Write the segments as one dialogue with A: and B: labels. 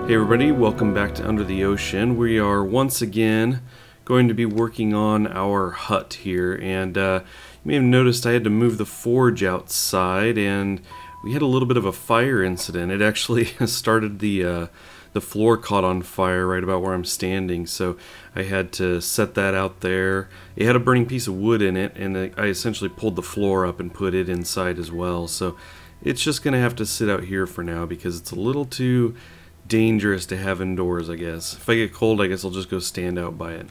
A: Hey everybody, welcome back to Under the Ocean. We are once again going to be working on our hut here, and you may have noticed I had to move the forge outside, and we had a little bit of a fire incident. It actually started the floor caught on fire right about where I'm standing, so I had to set that out there. It had a burning piece of wood in it, and I essentially pulled the floor up and put it inside as well. So it's just going to have to sit out here for now because it's a little too dangerous to have indoors, I guess. If I get cold, I guess I'll just go stand out by it.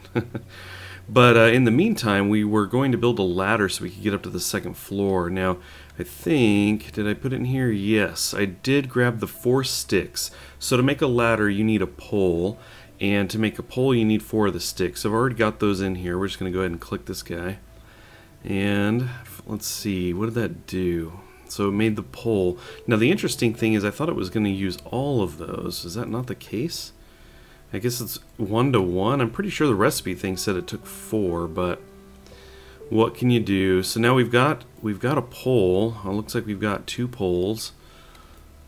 A: But in the meantime, we were going to build a ladder so we could get up to the second floor. Now, I think, did I put it in here? Yes, I did grab the 4 sticks. So to make a ladder, you need a pole, and to make a pole, you need 4 of the sticks. So I've already got those in here. We're just going to go ahead and click this guy. And let's see, what did that do? So it made the pole. Now the interesting thing is I thought it was going to use all of those. Is that not the case? I guess it's 1 to 1. I'm pretty sure the recipe thing said it took 4, but what can you do? So now we've got a pole. It looks like we've got 2 poles.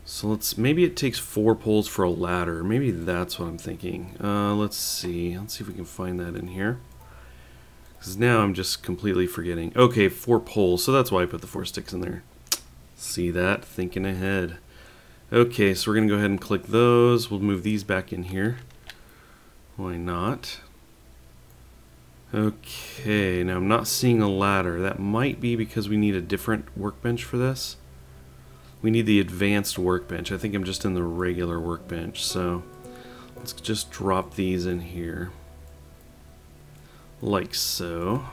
A: So maybe it takes 4 poles for a ladder. Maybe that's what I'm thinking. Let's see if we can find that in here. Because now I'm just completely forgetting. Okay, 4 poles. So that's why I put the 4 sticks in there. See that? Thinking ahead. Okay, so we're going to go ahead and click those. We'll move these back in here. Why not? Okay, now I'm not seeing a ladder. That might be because we need a different workbench for this. We need the advanced workbench. I think I'm just in the regular workbench. So let's just drop these in here. Like so.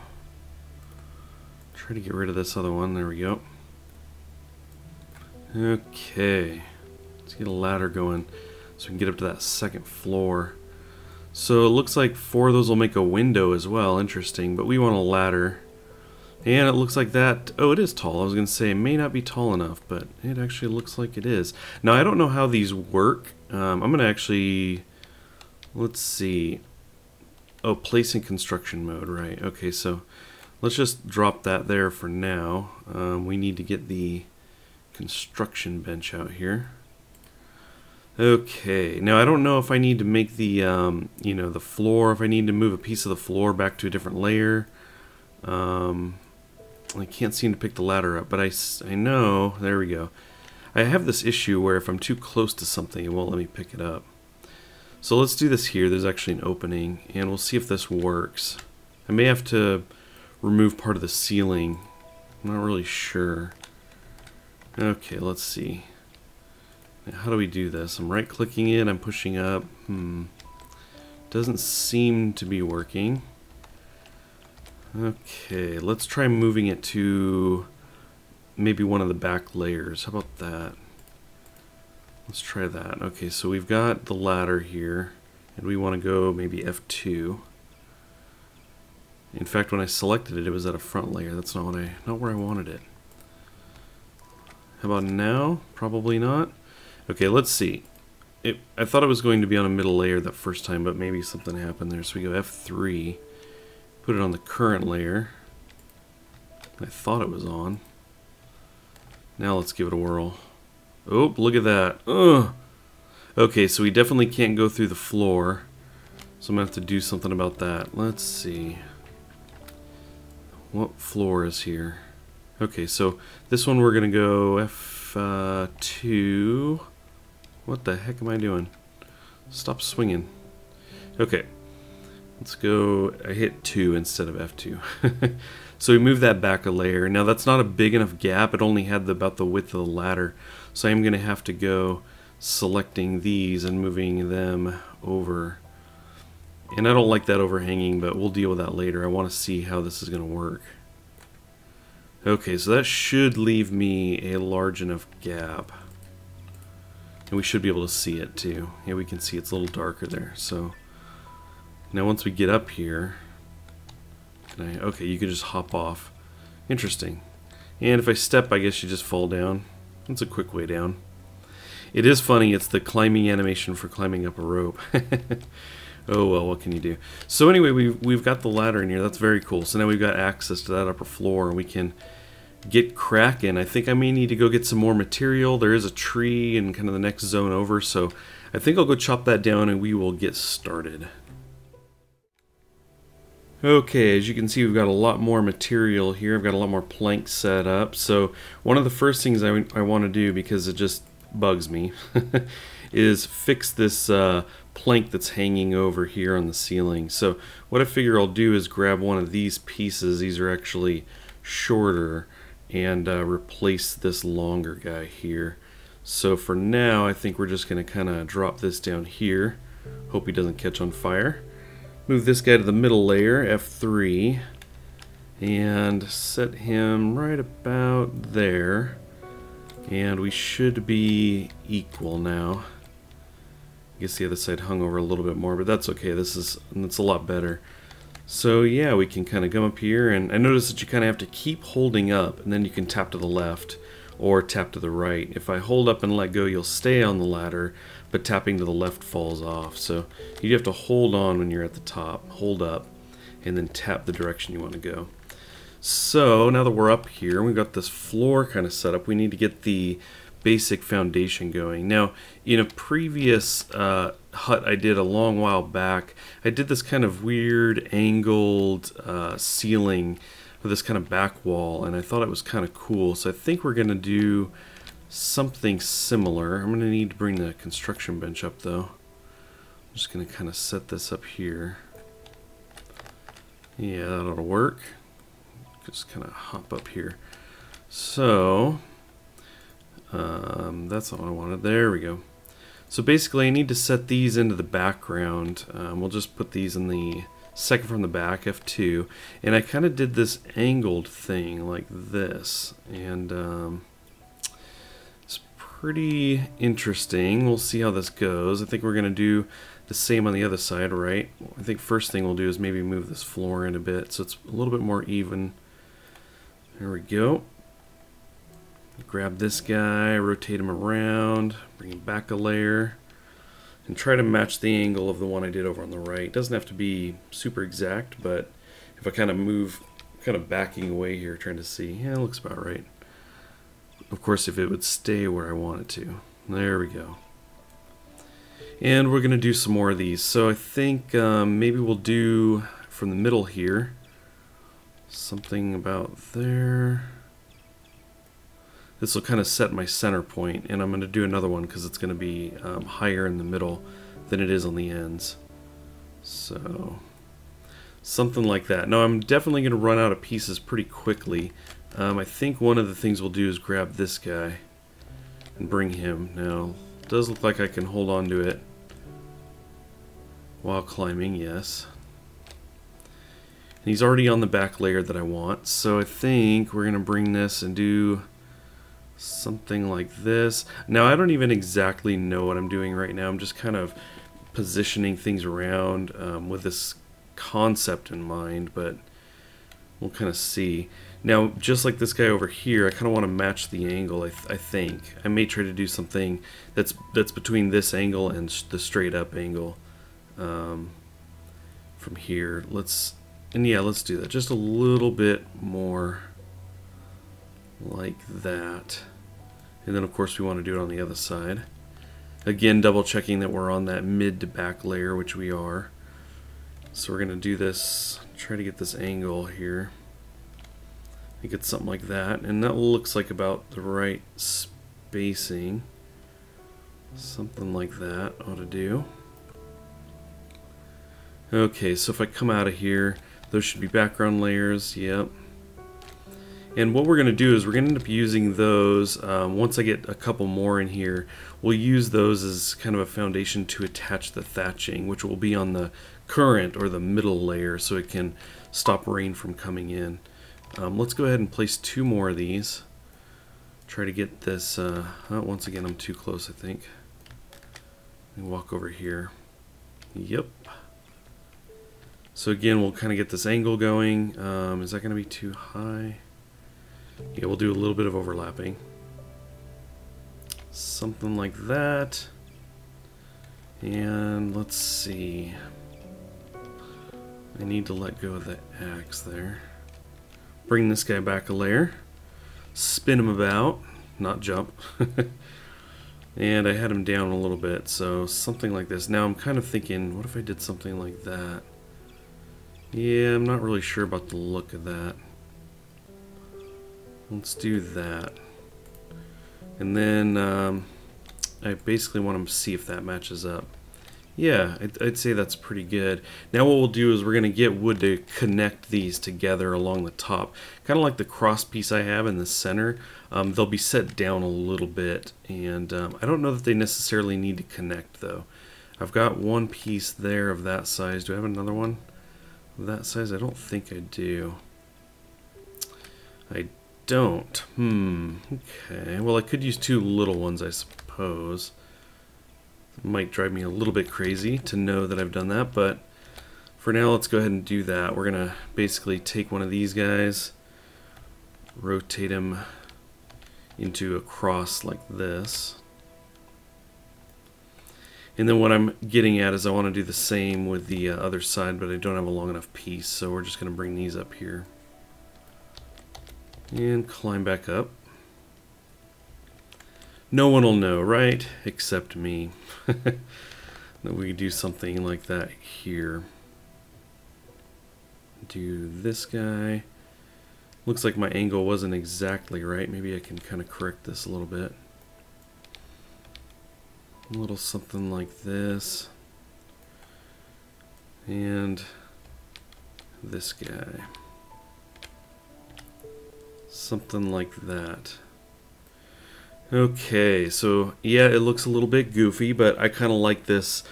A: Try to get rid of this other one. There we go. Okay, let's get a ladder going so we can get up to that second floor. So it looks like 4 of those will make a window as well. Interesting, but we want a ladder. And it looks like that, oh, it is tall. I was going to say it may not be tall enough, but it actually looks like it is. Now I don't know how these work. I'm going to actually, let's see. Oh, place in construction mode, right. Okay, so let's just drop that there for now. We need to get the construction bench out here. Okay, now I don't know if I need to make the you know, the floor, if I need to move a piece of the floor back to a different layer. I can't seem to pick the ladder up, but I know, there we go. I have this issue where if I'm too close to something, it won't let me pick it up. So let's do this here. There's actually an opening, and we'll see if this works. I may have to remove part of the ceiling. I'm not really sure. Okay, let's see. Now, how do we do this? I'm right-clicking it, I'm pushing up. Doesn't seem to be working. Okay, let's try moving it to maybe one of the back layers. How about that? Let's try that. Okay, so we've got the ladder here, and we want to go maybe F2. In fact, when I selected it, it was at a front layer. That's not where I wanted it. How about now? Probably not. Okay, let's see. I thought it was going to be on a middle layer that first time, but maybe something happened there. So we go F3, put it on the current layer. I thought it was on. Now let's give it a whirl. Oh, look at that. Ugh. Okay, so we definitely can't go through the floor. So I'm going to have to do something about that. Let's see. What floor is here? Okay, so this one we're going to go F2. What the heck am I doing? Stop swinging. Okay, let's go. I hit 2 instead of F2. So we move that back a layer. Now that's not a big enough gap. It only had about the width of the ladder. So I'm going to have to go selecting these and moving them over. And I don't like that overhanging, but we'll deal with that later. I want to see how this is going to work. Okay, so that should leave me a large enough gap. And we should be able to see it too. Yeah, we can see it's a little darker there. So now once we get up here, okay, you can just hop off. Interesting. And if I step, I guess you just fall down. That's a quick way down. It is funny, it's the climbing animation for climbing up a rope. Oh well, what can you do? So anyway, we've got the ladder in here. That's very cool. So now we've got access to that upper floor, and we can get cracking. I think I may need to go get some more material. There is a tree in kind of the next zone over, so I think I'll go chop that down and we will get started. Okay, as you can see, we've got a lot more material here. I've got a lot more planks set up. So one of the first things I want to do, because it just bugs me, is fix this plank that's hanging over here on the ceiling. So what I figure I'll do is grab one of these pieces. These are actually shorter, and replace this longer guy here. So for now, I think we're just going to kind of drop this down here. Hope he doesn't catch on fire. Move this guy to the middle layer, F3, and set him right about there. And we should be equal now. I guess the other side hung over a little bit more, but that's okay. That's a lot better. So yeah, we can kind of come up here, and I notice that you kind of have to keep holding up, and then you can tap to the left or tap to the right. If I hold up and let go, you'll stay on the ladder, but tapping to the left falls off. So you have to hold on when you're at the top, hold up, and then tap the direction you want to go. So now that we're up here, we've got this floor kind of set up, we need to get the basic foundation going. Now, in a previous hut I did a long while back, I did this kind of weird angled ceiling with this kind of back wall, and I thought it was kind of cool. So I think we're going to do something similar. I'm going to need to bring the construction bench up though. I'm just going to kind of set this up here. Yeah, that ought to work. Just kind of hop up here. So that's not what I wanted. There we go. So basically I need to set these into the background. We'll just put these in the second from the back, F2, and I kind of did this angled thing like this, and it's pretty interesting. We'll see how this goes. I think we're going to do the same on the other side, right? I think first thing we'll do is maybe move this floor in a bit so it's a little bit more even. There we go. Grab this guy, rotate him around, bring him back a layer, and try to match the angle of the one I did over on the right. It doesn't have to be super exact, but if I kind of move, kind of backing away here, trying to see, yeah, it looks about right. Of course, if it would stay where I want it to. There we go. And we're going to do some more of these. So I think maybe we'll do from the middle here, something about there. This will kind of set my center point, and I'm going to do another one because it's going to be higher in the middle than it is on the ends. So something like that. Now I'm definitely going to run out of pieces pretty quickly. I think one of the things we'll do is grab this guy and bring him. Now it does look like I can hold on to it while climbing, yes. And he's already on the back layer that I want, so I think we're going to bring this and do something like this. Now I don't even exactly know what I'm doing right now. I'm just kind of positioning things around with this concept in mind, but we'll kind of see. Now just like this guy over here, I kind of want to match the angle. I think I may try to do something that's between this angle and the straight up angle from here. Let's do that just a little bit more like that. And then of course we want to do it on the other side. Again, double checking that we're on that mid to back layer, which we are. So we're going to do this, try to get this angle here. I think it's something like that, and that looks like about the right spacing. Something like that ought to do. Okay, so if I come out of here, those should be background layers, yep. And what we're going to do is we're going to end up using those, once I get a couple more in here, we'll use those as kind of a foundation to attach the thatching, which will be on the current or the middle layer so it can stop rain from coming in. Let's go ahead and place two more of these. Try to get this, once again I'm too close I think. Let me walk over here. Yep. So again we'll kind of get this angle going. Is that going to be too high? Yeah, we'll do a little bit of overlapping. Something like that. And let's see. I need to let go of the axe there. Bring this guy back a layer. Spin him about. Not jump. And I had him down a little bit, so something like this. Now I'm kind of thinking, what if I did something like that? Yeah, I'm not really sure about the look of that. Let's do that. And then I basically want to see if that matches up. Yeah, I'd say that's pretty good. Now what we'll do is we're going to get wood to connect these together along the top. Kind of like the cross piece I have in the center. They'll be set down a little bit, and I don't know that they necessarily need to connect though. I've got one piece there of that size. Do I have another one of that size? I don't think I do. I don't. Okay. Well, I could use two little ones, I suppose. It might drive me a little bit crazy to know that I've done that, but for now, let's go ahead and do that. We're going to basically take one of these guys, rotate him into a cross like this. And then what I'm getting at is I want to do the same with the other side, but I don't have a long enough piece, so we're just going to bring these up here. And climb back up. No one will know, right? Except me. That we do something like that here. Do this guy. Looks like my angle wasn't exactly right. Maybe I can kind of correct this a little bit. A little something like this. And this guy. Something like that. Okay, so yeah, it looks a little bit goofy, but I kind of like this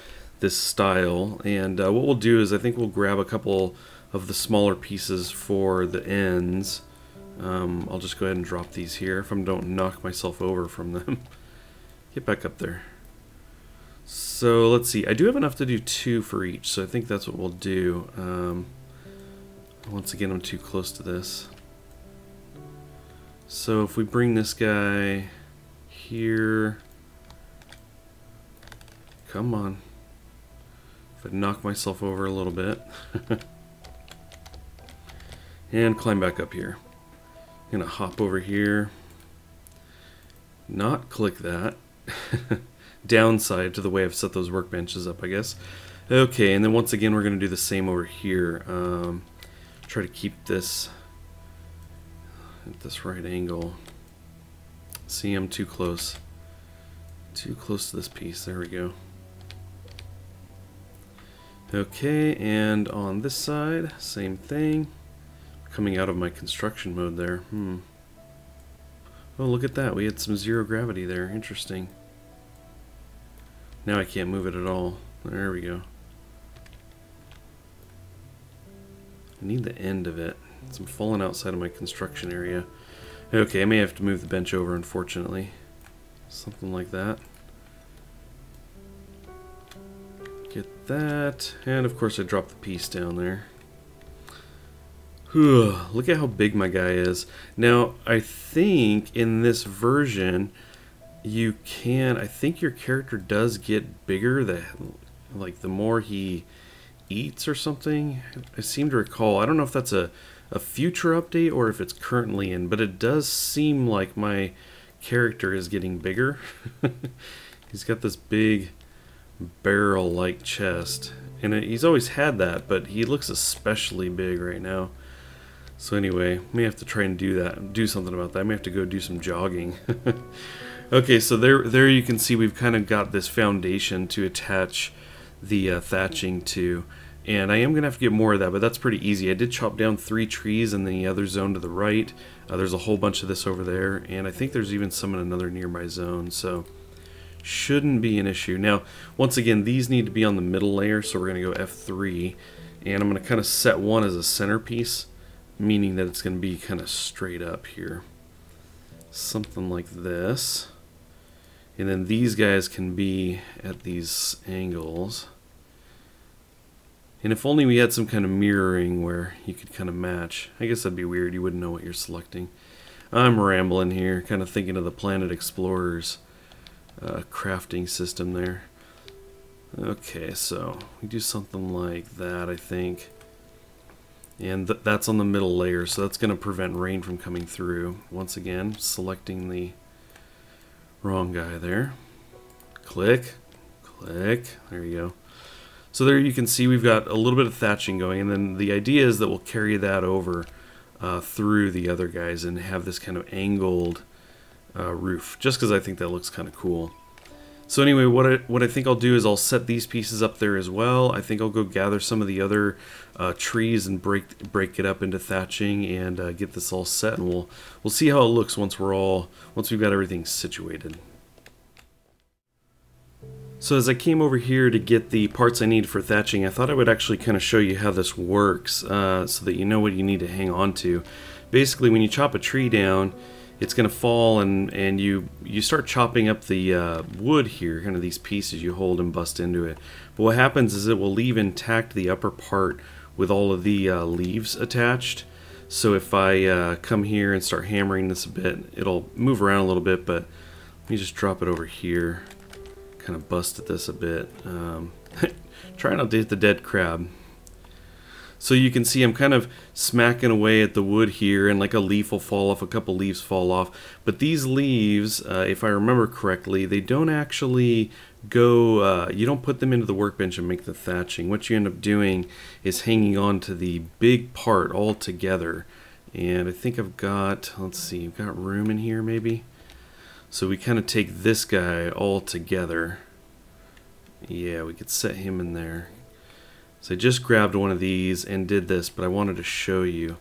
A: style. And what we'll do is I think we'll grab a couple of the smaller pieces for the ends. I'll just go ahead and drop these here if I don't knock myself over from them. Get back up there. So let's see, I do have enough to do two for each, so I think that's what we'll do. Once again, I'm too close to this. So if we bring this guy here, come on. If I knock myself over a little bit, and climb back up here. I'm gonna hop over here, not click that. Downside to the way I've set those workbenches up, I guess. Okay, and then once again we're gonna do the same over here. Try to keep this at this right angle. See, I'm too close. Too close to this piece. There we go. Okay, and on this side, same thing. Coming out of my construction mode there. Oh, look at that. We had some zero gravity there. Interesting. Now I can't move it at all. There we go. I need the end of it. I'm falling outside of my construction area. Okay, I may have to move the bench over, unfortunately. Something like that. Get that. And of course I dropped the piece down there. Whew, look at how big my guy is. Now, I think in this version, you can, I think your character does get bigger, like the more he eats or something. I seem to recall, I don't know if that's a future update or if it's currently in, but it does seem like my character is getting bigger. He's got this big barrel-like chest, and he's always had that, but he looks especially big right now. So anyway, may have to try and do something about that. I may have to go do some jogging. Okay, so there you can see we've kind of got this foundation to attach the thatching to. And I am going to have to get more of that, but that's pretty easy. I did chop down 3 trees in the other zone to the right. There's a whole bunch of this over there, and I think there's even some in another nearby zone, so shouldn't be an issue. Now, once again, these need to be on the middle layer, so we're going to go F3, and I'm going to kind of set one as a centerpiece, meaning that it's going to be kind of straight up here. Something like this. And then these guys can be at these angles. And if only we had some kind of mirroring where you could kind of match. I guess that'd be weird. You wouldn't know what you're selecting. I'm rambling here, kind of thinking of the Planet Explorer's crafting system there. Okay, so we do something like that, I think. And that's on the middle layer, so that's going to prevent rain from coming through. Once again, selecting the wrong guy there. Click, click, there you go. So there you can see we've got a little bit of thatching going, and then the idea is that we'll carry that over through the other guys and have this kind of angled roof, just because I think that looks kind of cool. So anyway, what I think I'll do is I'll set these pieces up there as well. I think I'll go gather some of the other trees and break it up into thatching and get this all set, and we'll see how it looks once we've got everything situated. So as I came over here to get the parts I need for thatching, I thought I would actually kind of show you how this works so that you know what you need to hang on to. Basically, when you chop a tree down, it's going to fall, and you start chopping up the wood here, kind of these pieces you hold and bust into it. But what happens is it will leave intact the upper part with all of the leaves attached. So if I come here and start hammering this a bit, it'll move around a little bit, but let me just drop it over here. Kind of bust at this a bit. Try not to hit the dead crab. So you can see I'm kind of smacking away at the wood here, and like a leaf will fall off, a couple leaves fall off. But these leaves, if I remember correctly, they don't actually go, you don't put them into the workbench and make the thatching. What you end up doing is hanging on to the big part all together. And I think I've got, let's see, I've got room in here maybe. So we kind of take this guy all together. Yeah, we could set him in there. So I just grabbed one of these and did this, but I wanted to show you.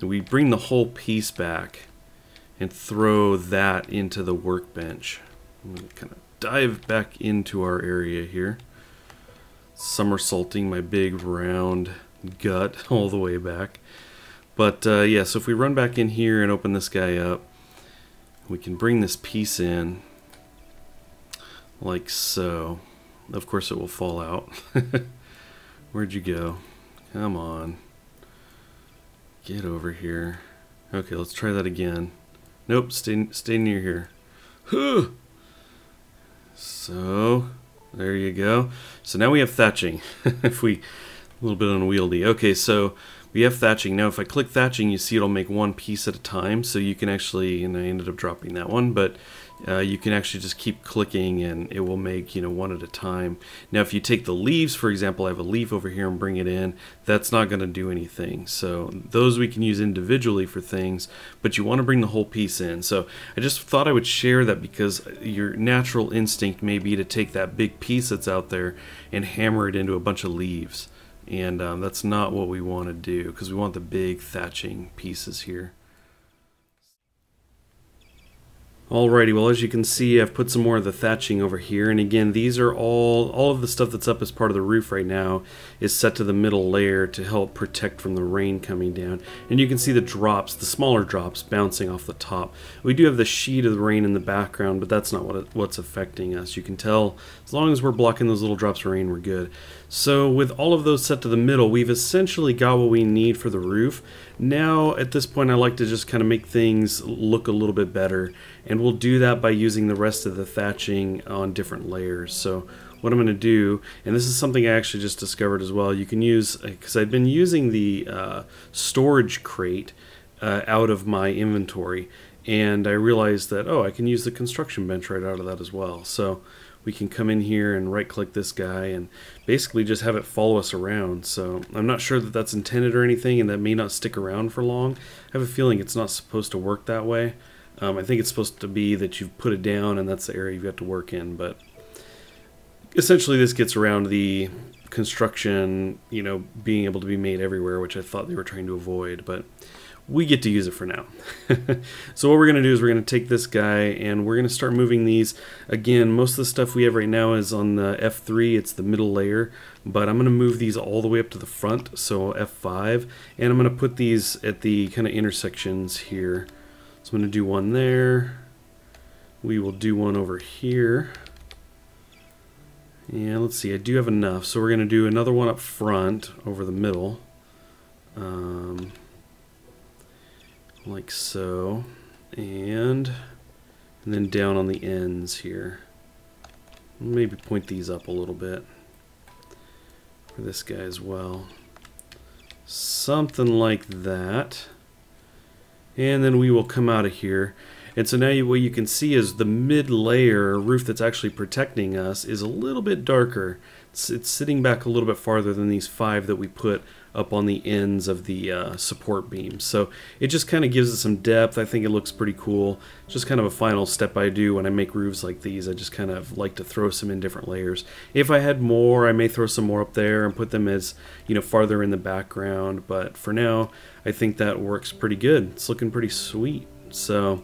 A: We bring the whole piece back and throw that into the workbench. I'm going to kind of dive back into our area here. Somersaulting my big round gut all the way back. But yeah, so if we run back in here and open this guy up, we can bring this piece in like so. Of course it will fall out. Where'd you go? Come on. Get over here. Okay, let's try that again. Nope, stay near here. Huh. So, there you go. So now we have thatching. If we, a little bit unwieldy. Okay, so we have thatching. Now if I click thatching, you see it'll make one piece at a time, so you can actually, and I ended up dropping that one, but you can actually just keep clicking and it will make, you know, one at a time. Now if you take the leaves, for example, I have a leaf over here and bring it in, that's not going to do anything. So those we can use individually for things, but you want to bring the whole piece in. So I just thought I would share that because your natural instinct may be to take that big piece that's out there and hammer it into a bunch of leaves. And that's not what we want to do, because we want the big thatching pieces here. Alrighty, well as you can see I've put some more of the thatching over here, and again these are all of the stuff that's up as part of the roof right now is set to the middle layer to help protect from the rain coming down. And you can see the drops, the smaller drops bouncing off the top. We do have the sheet of the rain in the background, but that's not what's affecting us. You can tell as long as we're blocking those little drops of rain, we're good. So with all of those set to the middle, we've essentially got what we need for the roof. Now at this point I like to just kind of make things look a little bit better, and we'll do that by using the rest of the thatching on different layers. So what I'm going to do, and this is something I actually just discovered as well, you can use, because I've been using the storage crate out of my inventory, and I realized that, oh, I can use the construction bench right out of that as well. So we can come in here and right click this guy and basically just have it follow us around. So I'm not sure that that's intended or anything, and that may not stick around for long. I have a feeling it's not supposed to work that way. I think it's supposed to be that you've put it down and that's the area you've got to work in, but essentially this gets around the construction, you know, being able to be made everywhere, which I thought they were trying to avoid, but we get to use it for now. So what we're going to do is we're going to take this guy and we're going to start moving these. Again, most of the stuff we have right now is on the F3, it's the middle layer, but I'm going to move these all the way up to the front, so F5, and I'm going to put these at the kind of intersections here. So I'm going to do one there, we will do one over here, and let's see, I do have enough, so we're going to do another one up front over the middle, like so, and then down on the ends here. Maybe point these up a little bit for this guy as well, something like that. And then we will come out of here. And so now what you can see is the mid-layer roof that's actually protecting us is a little bit darker. It's sitting back a little bit farther than these 5 that we put up on the ends of the support beams. So it just kind of gives it some depth. I think it looks pretty cool. It's just kind of a final step I do when I make roofs like these. I just kind of like to throw some in different layers. If I had more, I may throw some more up there and put them as, you know, farther in the background. But for now, I think that works pretty good. It's looking pretty sweet. So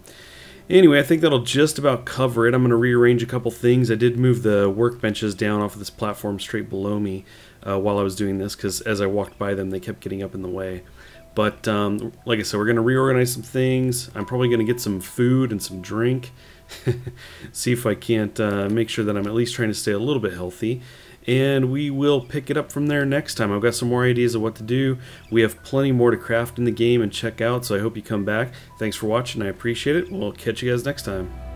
A: anyway, I think that'll just about cover it. I'm going to rearrange a couple things. I did move the workbenches down off of this platform straight below me while I was doing this, because as I walked by them, they kept getting up in the way. But like I said, we're going to reorganize some things. I'm probably going to get some food and some drink. See if I can't make sure that I'm at least trying to stay a little bit healthy. And we will pick it up from there next time. I've got some more ideas of what to do. We have plenty more to craft in the game and check out, so I hope you come back. Thanks for watching. I appreciate it. We'll catch you guys next time.